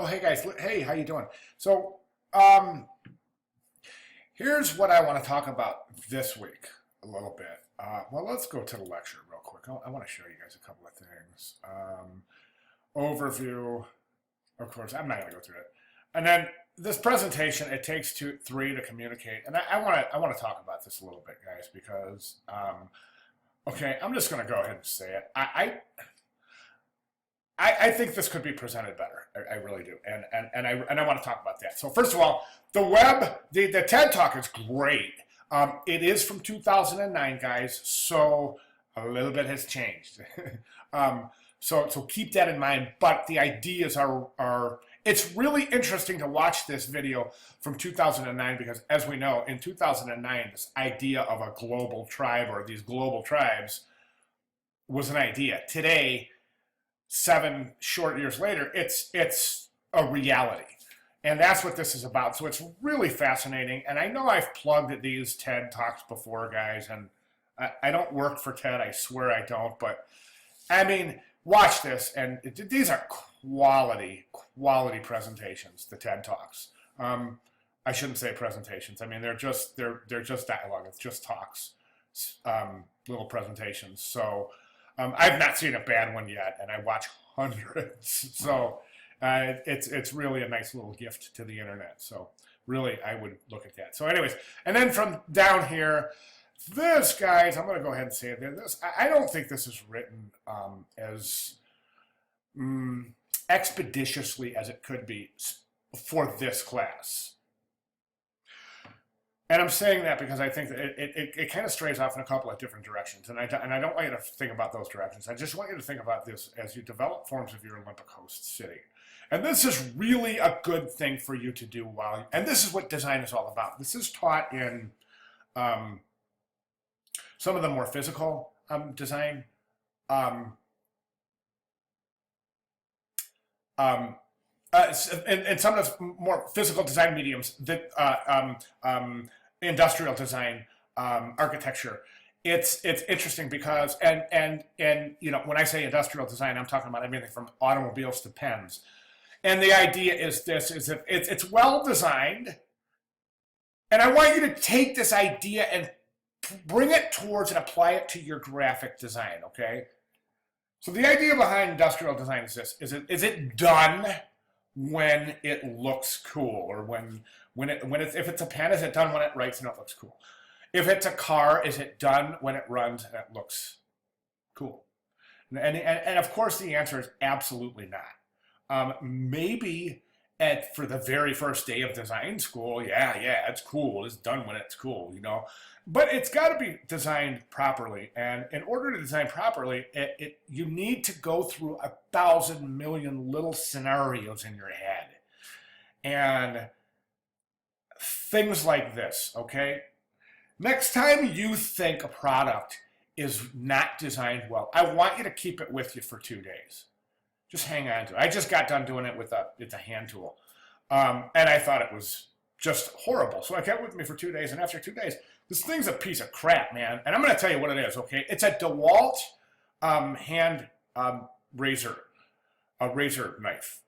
Oh, hey guys. Hey, how you doing? So, um, here's what I want to talk about this week a little bit. Well, let's go to the lecture real quick. I want to show you guys a couple of things. Overview, of course, I'm not going to go through it. And then this presentation, it takes three to communicate. And I want to talk about this a little bit, guys, because, okay, I'm just going to go ahead and say it. I think this could be presented better. I really do, and I want to talk about that. So first of all, the TED Talk is great. It is from 2009, guys, so a little bit has changed. So keep that in mind. But the ideas are. It's really interesting to watch this video from 2009 because, as we know, in 2009, this idea of a global tribe or these global tribes was an idea. Today, 7 short years later, it's a reality. And that's what this is about. So it's really fascinating. And I know I've plugged these TED Talks before, guys, and I don't work for TED. I swear I don't. But, I mean, watch this. And these are quality presentations, the TED Talks. I shouldn't say presentations. I mean, they're just dialogue. It's just talks, little presentations. So I've not seen a bad one yet, and I watch hundreds. So it's really a nice little gift to the internet. So really, I would look at that. So anyways, and then from down here, this, guys, I'm going to go ahead and say it there. I don't think this is written as expeditiously as it could be for this class. And I'm saying that because I think that it kind of strays off in a couple of different directions. And I don't want you to think about those directions. I just want you to think about this as you develop forms of your Olympic host city. And this is really a good thing for you to do and this is what design is all about. This is taught in some of the more physical design. And some of the more physical design mediums that industrial design, architecture. It's interesting because and you know, when I say industrial design, I'm talking about everything from automobiles to pens. And the idea is that it's well designed, and I want you to take this idea and bring it towards and apply it to your graphic design. Okay. So the idea behind industrial design is this: is it done when it looks cool, or if it's a pen, is it done when it writes and it looks cool? If it's a car, is it done when it runs and it looks cool? And of course the answer is absolutely not. Maybe for the very first day of design school, yeah, it's cool. It's done when it's cool, you know. But it's got to be designed properly, and in order to design properly, you need to go through 1,000 million little scenarios in your head, and things like this. Okay, next time you think a product is not designed well, I want you to keep it with you for 2 days. Just hang on to it. I just got done doing it with a hand tool, and I thought it was just horrible. So I kept it with me for 2 days, and after 2 days, this thing's a piece of crap, man. And I'm going to tell you what it is, okay? It's a DeWalt hand razor, a razor knife.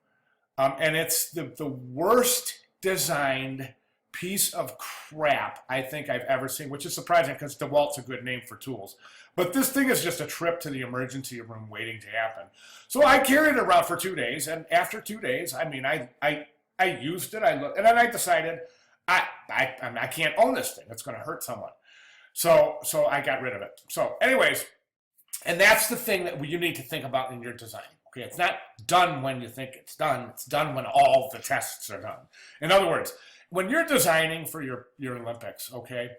And it's the worst designed piece of crap I think I've ever seen, which is surprising because DeWalt's a good name for tools. But this thing is just a trip to the emergency room waiting to happen. So I carried it around for 2 days, and after 2 days, I mean, I used it, and then I decided, I can't own this thing. It's going to hurt someone. So I got rid of it. So anyways, and that's the thing that you need to think about in your design. Okay, it's not done when you think it's done. It's done when all the tests are done. In other words, when you're designing for your Olympics, okay,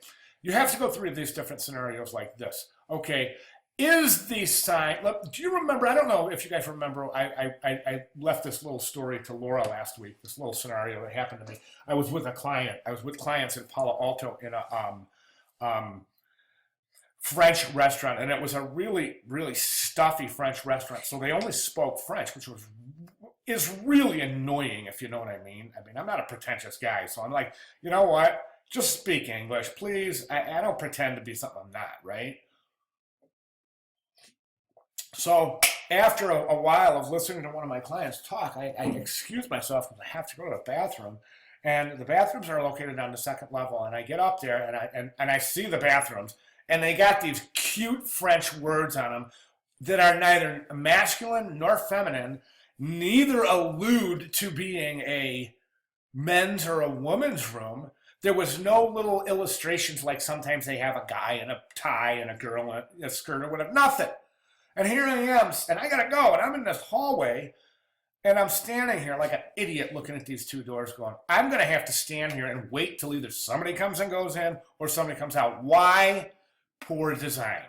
you have to go through these different scenarios like this. Okay, is the sign, look, do you remember, I don't know if you guys remember, I left this little story to Laura last week, this little scenario that happened to me. I was with clients in Palo Alto in a French restaurant, and it was a really, really stuffy French restaurant, so they only spoke French, which is really annoying, if you know what I mean. I mean, I'm not a pretentious guy, so I'm like, you know what, just speak English, please. I don't pretend to be something I'm not, right? So after a while of listening to one of my clients talk, I excuse myself because I have to go to the bathroom. And the bathrooms are located on the second level. And I get up there and I see the bathrooms. And they got these cute French words on them that are neither masculine nor feminine, neither allude to being a men's or a woman's room. There was no little illustrations like sometimes they have a guy in a tie and a girl in a skirt or whatever. Nothing. And here I am, and I gotta go, and I'm in this hallway, and I'm standing here like an idiot looking at these two doors going, I'm gonna have to stand here and wait till either somebody comes and goes in or somebody comes out. Why? Poor design.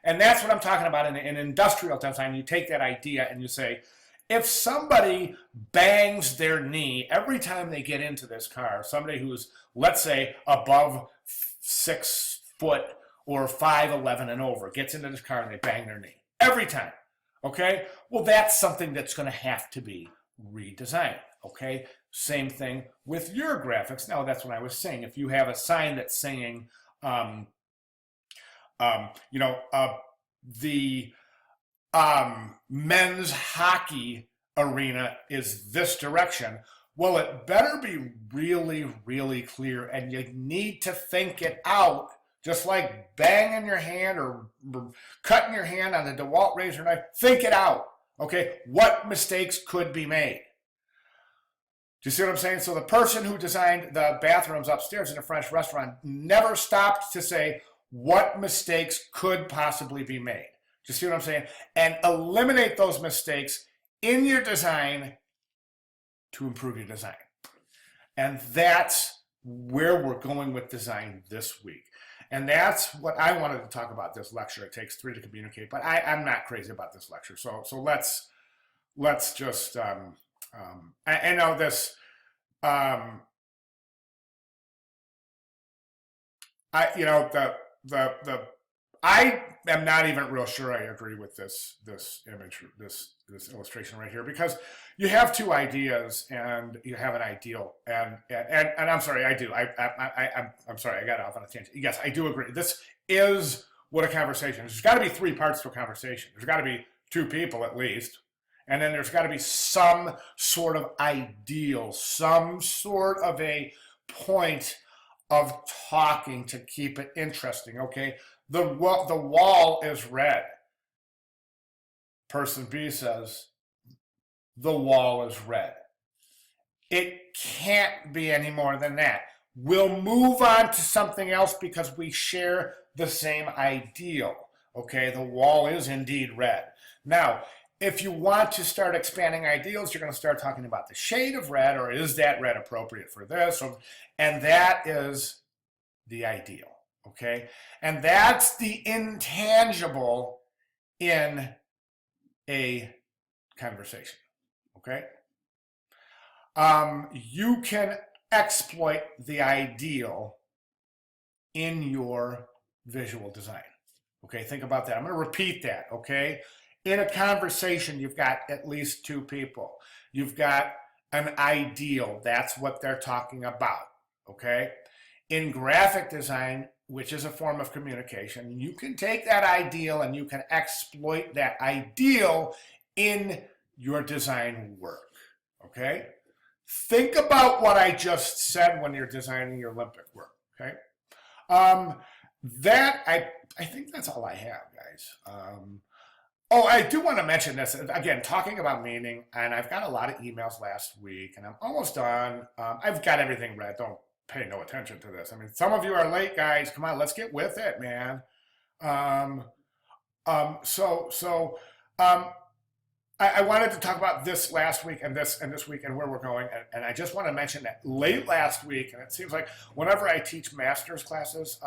And that's what I'm talking about in industrial design. You take that idea and you say, if somebody bangs their knee every time they get into this car, somebody who's, let's say, above 6 foot or 5'11" and over gets into this car and they bang their knee every time, okay? Well, that's something that's going to have to be redesigned, okay? Same thing with your graphics. Now, that's what I was saying. If you have a sign that's saying, the men's hockey arena is this direction, well, it better be really, really clear, and you need to think it out, just like banging your hand or cutting your hand on the DeWalt razor knife. Think it out, okay? What mistakes could be made? Do you see what I'm saying? So the person who designed the bathrooms upstairs in a French restaurant never stopped to say what mistakes could possibly be made. Do you see what I'm saying? And eliminate those mistakes in your design to improve your design. And that's where we're going with design this week. And that's what I wanted to talk about this lecture. It takes 3 to communicate, but I'm not crazy about this lecture. So let's just I know this. I am not even real sure I agree with this image, this illustration right here, because you have two ideas and you have an ideal, and I'm sorry, I do. I'm sorry, I got off on a tangent. Yes, I do agree. This is what a conversation is. There's got to be 3 parts to a conversation. There's got to be 2 people at least. And then there's got to be some sort of ideal, some sort of a point of talking to keep it interesting, okay? The wall is red. Person B says, the wall is red. It can't be any more than that. We'll move on to something else because we share the same ideal, okay? The wall is indeed red. Now, if you want to start expanding ideals, you're going to start talking about the shade of red, or is that red appropriate for this? And that is the ideal, okay? And that's the intangible in a conversation, okay? You can exploit the ideal in your visual design, okay? Think about that. I'm going to repeat that, okay? In a conversation, you've got at least 2 people. You've got an ideal. That's what they're talking about, okay? In graphic design, which is a form of communication, you can take that ideal and you can exploit that ideal in your design work, okay? Think about what I just said when you're designing your Olympic work, okay? I think that's all I have, guys. Oh, I do want to mention this, again, talking about meaning, and I've got a lot of emails last week, and I'm almost done. I've got everything read. Don't pay no attention to this. I mean, some of you are late, guys. Come on, let's get with it, man. I wanted to talk about this last week and this week and where we're going, and I just want to mention that late last week, and it seems like whenever I teach master's classes,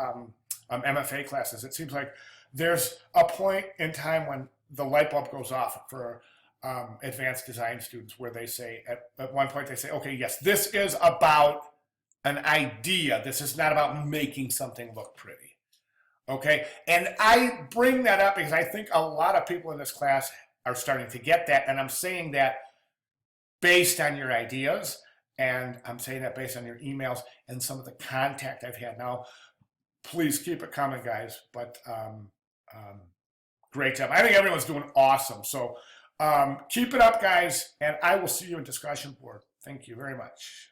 MFA classes, it seems like there's a point in time when the light bulb goes off for advanced design students where they say, at one point they say, okay, yes, this is about an idea. This is not about making something look pretty, okay? And I bring that up because I think a lot of people in this class are starting to get that, and I'm saying that based on your ideas, and I'm saying that based on your emails and some of the contact I've had. Now, please keep it coming, guys, but great job. I think everyone's doing awesome. So Keep it up, guys, and I will see you in discussion board. Thank you very much.